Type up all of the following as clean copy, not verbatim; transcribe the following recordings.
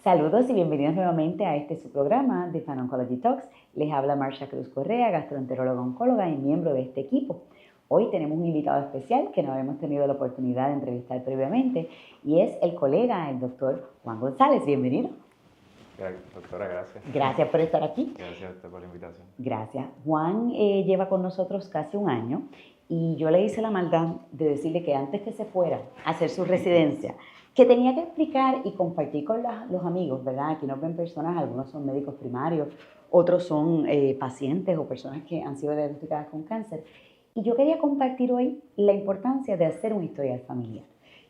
Saludos y bienvenidos nuevamente a su programa de Fan Oncology Talks. Les habla Marsha Cruz Correa, gastroenteróloga oncóloga y miembro de este equipo. Hoy tenemos un invitado especial que no habíamos tenido la oportunidad de entrevistar previamente y es el colega, el doctor Juan González. Bienvenido. Doctora, gracias. Gracias por estar aquí. Gracias a usted por la invitación. Gracias. Juan lleva con nosotros casi un año y yo le hice la maldad de decirle que antes que se fuera a hacer su residencia, que tenía que explicar y compartir con los amigos, ¿verdad? Aquí nos ven personas, algunos son médicos primarios, otros son pacientes o personas que han sido diagnosticadas con cáncer. Y yo quería compartir hoy la importancia de hacer un historial familiar.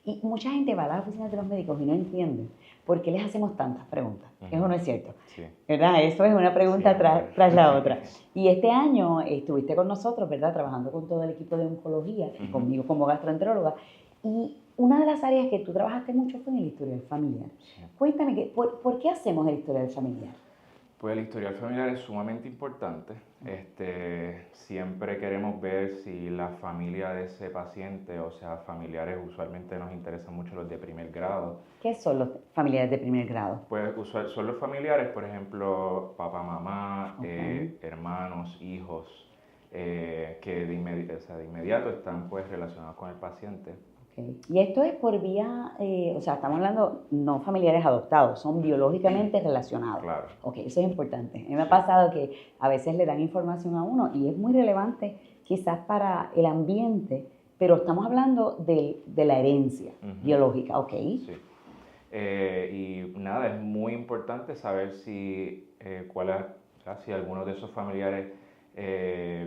Y mucha gente va a las oficinas de los médicos y no entiende por qué les hacemos tantas preguntas. Eso no es cierto. Sí. ¿Verdad? Eso es una pregunta tras la otra. Y este año estuviste con nosotros, ¿verdad? Trabajando con todo el equipo de oncología y conmigo como gastroenteróloga. Y una de las áreas que tú trabajaste mucho fue en el historial familiar. Sí. Cuéntame, ¿por qué hacemos el historial familiar? Pues el historial familiar es sumamente importante. Siempre queremos ver si la familia de ese paciente, o sea, familiares, usualmente nos interesan mucho los de primer grado. ¿Qué son los familiares de primer grado? Pues son los familiares, por ejemplo, papá, mamá, hermanos, hijos, que de inmediato están pues relacionados con el paciente. Y esto es por vía, o sea, estamos hablando no familiares adoptados, son biológicamente relacionados. Claro. Ok, eso es importante. A mí me ha pasado que a veces le dan información a uno y es muy relevante quizás para el ambiente, pero estamos hablando de la herencia biológica, ¿ok? Sí. Y nada, es muy importante saber si, si algunos de esos familiares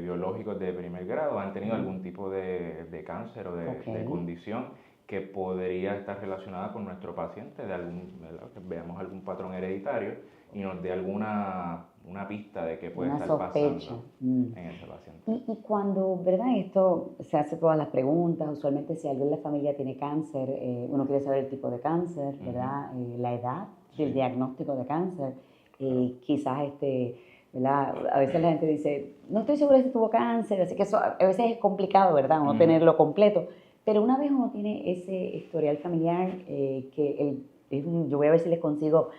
biológicos de primer grado han tenido algún tipo de cáncer o de condición que podría estar relacionada con nuestro paciente, que veamos algún patrón hereditario y nos dé una pista de qué puede estar pasando en ese paciente. Y cuando, ¿verdad? Esto se hace todas las preguntas, usualmente si alguien en la familia tiene cáncer, uno quiere saber el tipo de cáncer, ¿verdad? La edad del diagnóstico de cáncer, quizás ¿verdad? A veces la gente dice, no estoy segura si tuvo cáncer, así que eso a veces es complicado, ¿verdad? Uno tenerlo completo. Pero una vez uno tiene ese historial familiar, yo voy a ver si les consigo,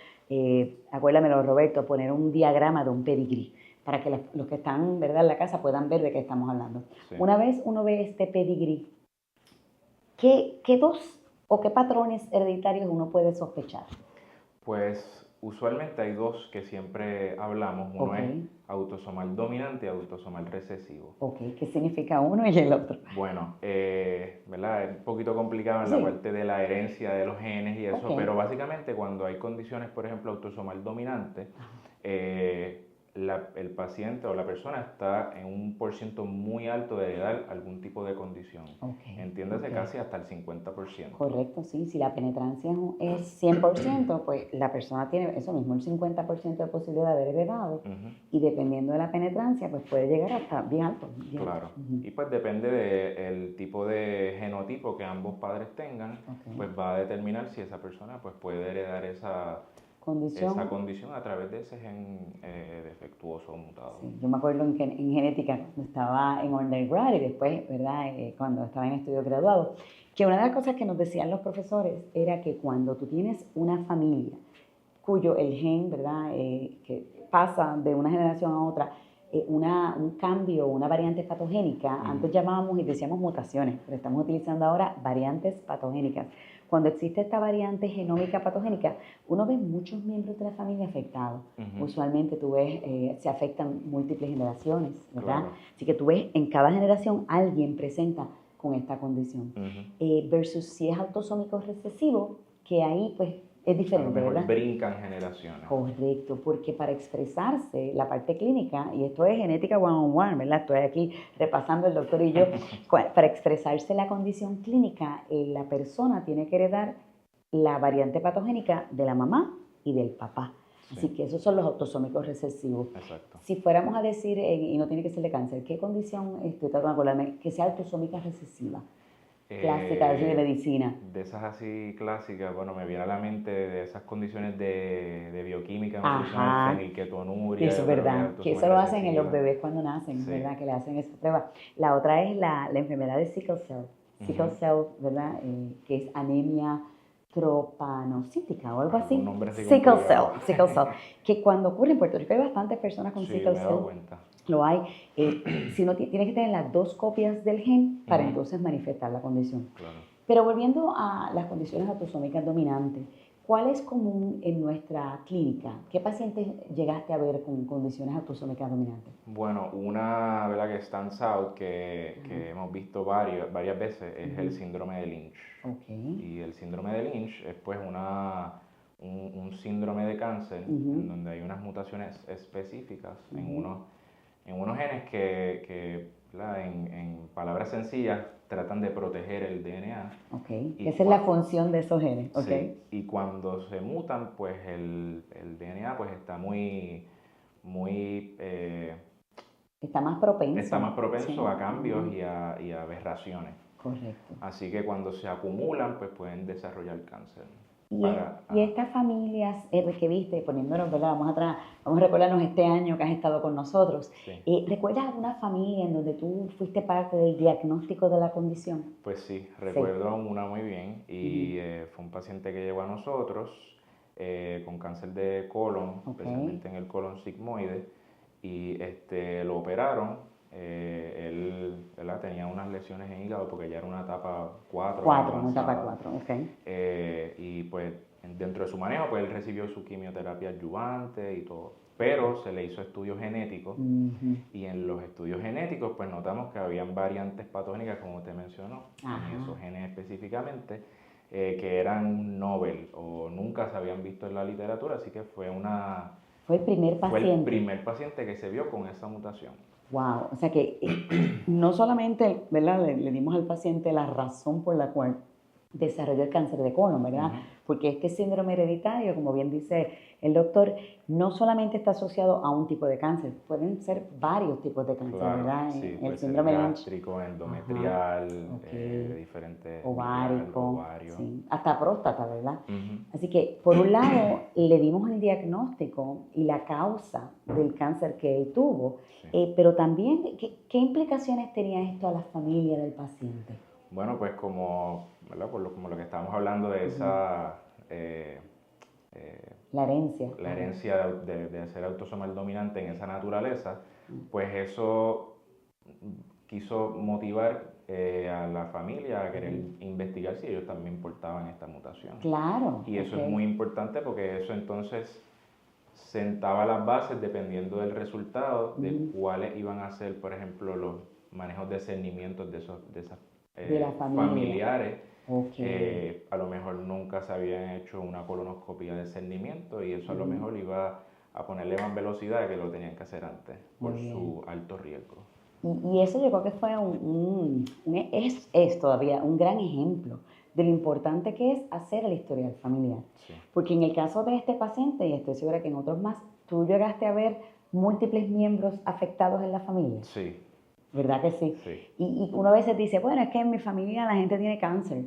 acuérdamelo Roberto, poner un diagrama de un pedigrí, para que los que están, ¿verdad?, en la casa puedan ver de qué estamos hablando. Sí. Una vez uno ve este pedigrí, ¿qué dos o qué patrones hereditarios uno puede sospechar? Pues usualmente hay dos que siempre hablamos, uno es autosomal dominante y autosomal recesivo. Ok, ¿qué significa uno y el otro? Bueno, ¿verdad? Es un poquito complicado en la parte de la herencia de los genes y eso, pero básicamente cuando hay condiciones, por ejemplo, autosomal dominante, el paciente o la persona está en un porcentaje muy alto de heredar algún tipo de condición. Entiéndase casi hasta el 50%. Correcto, sí. Si la penetrancia es 100%, pues la persona tiene eso mismo, el 50% de posibilidad de haber heredado. Y dependiendo de la penetrancia, pues puede llegar hasta bien alto. Claro. Y pues depende del tipo de genotipo que ambos padres tengan, pues va a determinar si esa persona pues puede heredar esa condición a través de ese gen defectuoso o mutado. Sí, yo me acuerdo en genética, cuando estaba en undergrad y después, ¿verdad?, cuando estaba en estudios graduados, que una de las cosas que nos decían los profesores era que cuando tú tienes una familia cuyo el gen, ¿verdad?, que pasa de una generación a otra, un cambio, una variante patogénica, antes llamábamos y decíamos mutaciones, pero estamos utilizando ahora variantes patogénicas. Cuando existe esta variante genómica patogénica, uno ve muchos miembros de la familia afectados. Usualmente tú ves, se afectan múltiples generaciones, ¿verdad? Claro. Así que tú ves en cada generación alguien presenta con esta condición. Versus si es autosómico recesivo, que ahí pues es diferente, a lo mejor ¿verdad? Brincan generaciones. Correcto, porque para expresarse la parte clínica, y esto es genética one-on-one, ¿verdad? Estoy aquí repasando el doctor y yo, para expresarse la condición clínica, la persona tiene que heredar la variante patogénica de la mamá y del papá. Sí. Así que esos son los autosómicos recesivos. Exacto. Si fuéramos a decir, y no tiene que ser de cáncer, ¿qué condición estoy tratando de acordarme que sea autosómica recesiva? Clásica de medicina. De esas así clásicas, bueno, me viene a la mente de esas condiciones de bioquímica nutricional, fenilketonuria. Eso es verdad, que eso lo hacen en los bebés cuando nacen, ¿verdad? Que le hacen esa prueba. La otra es la enfermedad de sickle cell, ¿verdad? Que es anemia tropanocítica o algo así. Un nombre así Sickle cell, complicado. sickle cell. Que cuando ocurre en Puerto Rico hay bastantes personas con Sí, sickle me he dado cell. cuenta. Lo hay. Si no, tienes que tener las 2 copias del gen para Ujú. entonces manifestar la condición. Claro. Pero volviendo a las condiciones autosómicas dominantes, ¿cuál es común en nuestra clínica? ¿Qué pacientes llegaste a ver con condiciones autosómicas dominantes? Bueno, una, ¿verdad?, que stands out, que hemos visto varias veces, es el síndrome de Lynch. Ok. Y el síndrome de Lynch es pues un síndrome de cáncer en donde hay unas mutaciones específicas en unos genes que ¿verdad?, en palabras sencillas, tratan de proteger el DNA. Ok. Y Esa es la función de esos genes. Ok. Sí, y cuando se mutan, pues el DNA pues está muy Está más propenso. está más propenso Sí. a cambios y a aberraciones. Correcto. Así que cuando se acumulan, pues pueden desarrollar cáncer. Y estas familias que viste, poniéndonos, ¿verdad? Vamos atrás, vamos a recordarnos este año que has estado con nosotros. Sí. ¿Recuerdas alguna familia en donde tú fuiste parte del diagnóstico de la condición? Pues sí, recuerdo una muy bien y fue un paciente que llegó a nosotros con cáncer de colon, especialmente en el colon sigmoide, y lo operaron. Él, ¿verdad?, tenía unas lesiones en hígado porque ya era una etapa 4 una etapa 4, ok. Y pues dentro de su manejo, pues él recibió su quimioterapia adyuvante y todo. Pero se le hizo estudios genéticos y en los estudios genéticos pues notamos que habían variantes patogénicas, como te mencionó, en esos genes específicamente, que eran novel o nunca se habían visto en la literatura, así que fue el primer paciente. Fue el primer paciente que se vio con esa mutación. Wow, o sea que no solamente, ¿verdad?, le dimos al paciente la razón por la cual desarrolló el cáncer de colon, ¿verdad? Porque este síndrome hereditario, como bien dice el doctor, no solamente está asociado a un tipo de cáncer, pueden ser varios tipos de cáncer, Claro, ¿verdad? sí, El síndrome ser Lynch. gástrico, endometrial, diferentes ovárico, ovario. sí, hasta próstata, ¿verdad? Así que, por un lado, le dimos el diagnóstico y la causa del cáncer que él tuvo, pero también, ¿qué implicaciones tenía esto a la familia del paciente? Bueno, pues como lo que estábamos hablando de esa... la herencia. La herencia de ser autosomal dominante en esa naturaleza, pues eso quiso motivar a la familia a querer investigar si ellos también portaban esta mutación. Claro. Y eso es muy importante porque eso entonces sentaba las bases dependiendo del resultado de cuáles iban a ser, por ejemplo, los manejos de cernimientos de esas familiares. A lo mejor nunca se habían hecho una colonoscopia de cernimiento y eso a lo mejor iba a ponerle más velocidad que lo tenían que hacer antes por su alto riesgo. Y eso yo creo que fue es todavía un gran ejemplo de lo importante que es hacer el historial familiar. Sí. Porque en el caso de este paciente, y estoy segura que en otros más, tú llegaste a ver múltiples miembros afectados en la familia. Sí. ¿Verdad que sí? Sí. Y uno a veces dice, bueno, es que en mi familia la gente tiene cáncer.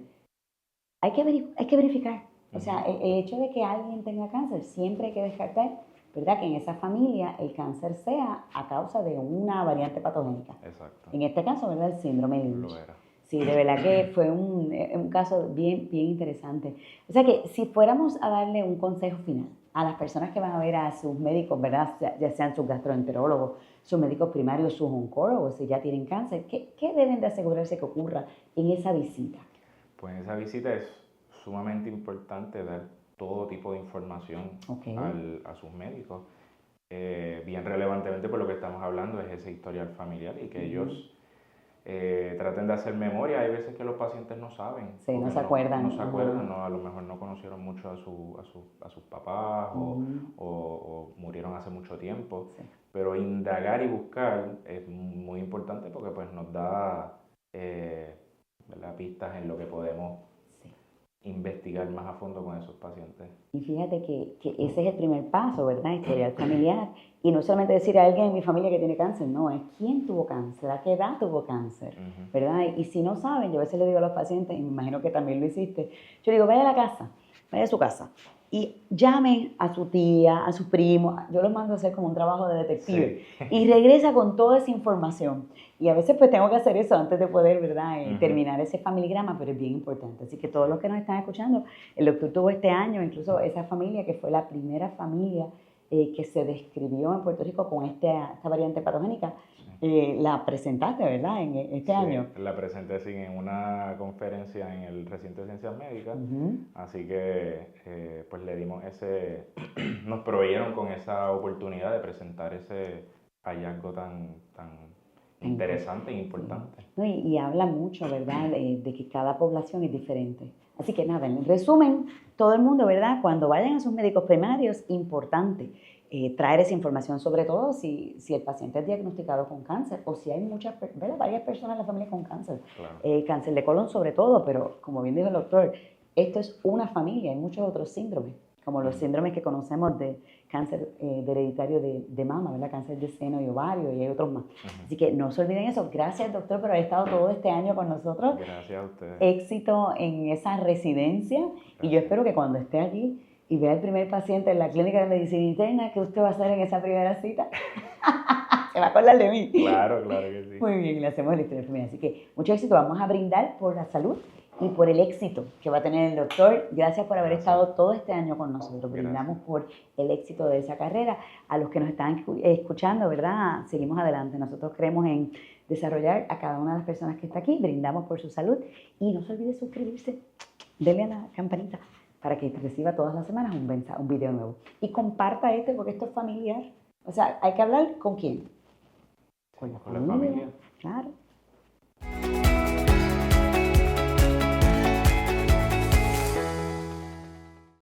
Hay que verificar. O sea, el hecho de que alguien tenga cáncer, siempre hay que descartar, ¿verdad?, que en esa familia el cáncer sea a causa de una variante patogénica. Exacto. En este caso, ¿verdad?, el síndrome Lynch. Lo era. Sí, de verdad que fue un caso bien interesante. O sea que si fuéramos a darle un consejo final a las personas que van a ver a sus médicos, ¿verdad?, ya sean sus gastroenterólogos, sus médicos primarios, sus oncólogos, si ya tienen cáncer, ¿qué deben de asegurarse que ocurra en esa visita? Pues en esa visita es sumamente importante dar todo tipo de información a sus médicos. Bien relevantemente por lo que estamos hablando es ese historial familiar y que ellos traten de hacer memoria. Hay veces que los pacientes no saben. Sí, no se acuerdan. No se acuerdan, a lo mejor no conocieron mucho a sus papás o murieron hace mucho tiempo. Sí. Pero indagar y buscar es muy importante porque pues nos da pistas en lo que podemos investigar más a fondo con esos pacientes. Y fíjate que ese es el primer paso, ¿verdad? Historial familiar. Y no solamente decir a alguien en mi familia que tiene cáncer, no, es quién tuvo cáncer, a qué edad tuvo cáncer, ¿verdad? Y si no saben, yo a veces le digo a los pacientes, y me imagino que también lo hiciste, yo digo, vaya a la casa, vaya a su casa y llame a su tía, a su primo, yo los mando a hacer como un trabajo de detective, Sí. y regresa con toda esa información. Y a veces pues tengo que hacer eso antes de poder, ¿verdad? Terminar ese familigrama, pero es bien importante. Así que todos los que nos están escuchando, el doctor tuvo este año, incluso esa familia que fue la primera familia que se describió en Puerto Rico con esta variante patogénica, la presentaste, ¿verdad? En este año. La presenté sí, en una conferencia en el recinto de ciencias médicas, Ujú. así que pues le dimos nos proveyeron con esa oportunidad de presentar ese hallazgo tan interesante e importante. No, y habla mucho, ¿verdad?, de que cada población es diferente. Así que nada, en resumen, todo el mundo, ¿verdad?, cuando vayan a sus médicos primarios, importante traer esa información, sobre todo si el paciente es diagnosticado con cáncer o si hay varias personas en la familia con cáncer. Claro. Cáncer de colon sobre todo, pero como bien dijo el doctor, esto es una familia, hay muchos otros síndromes, como los síndromes que conocemos de cáncer de hereditario de mama, ¿verdad? Cáncer de seno y ovario, y hay otros más. Así que no se olviden eso. Gracias, doctor, por haber estado todo este año con nosotros. Gracias a ustedes. Éxito en esa residencia. Gracias. Y yo espero que cuando esté allí y vea el primer paciente en la clínica de medicina interna, ¿qué usted va a hacer en esa primera cita? Se va a acordar de mí. Claro que sí. Muy bien, le hacemos la historia familiar. Así que mucho éxito. Vamos a brindar por la salud y por el éxito que va a tener el doctor. Gracias por haber estado todo este año con nosotros. Brindamos por el éxito de esa carrera. A los que nos están escuchando, ¿verdad? Seguimos adelante. Nosotros creemos en desarrollar a cada una de las personas que está aquí. Brindamos por su salud. Y no se olvide suscribirse. Denle a la campanita para que reciba todas las semanas un video nuevo. Y comparta porque esto es familiar. O sea, hay que hablar con quién. Con la familia. Claro.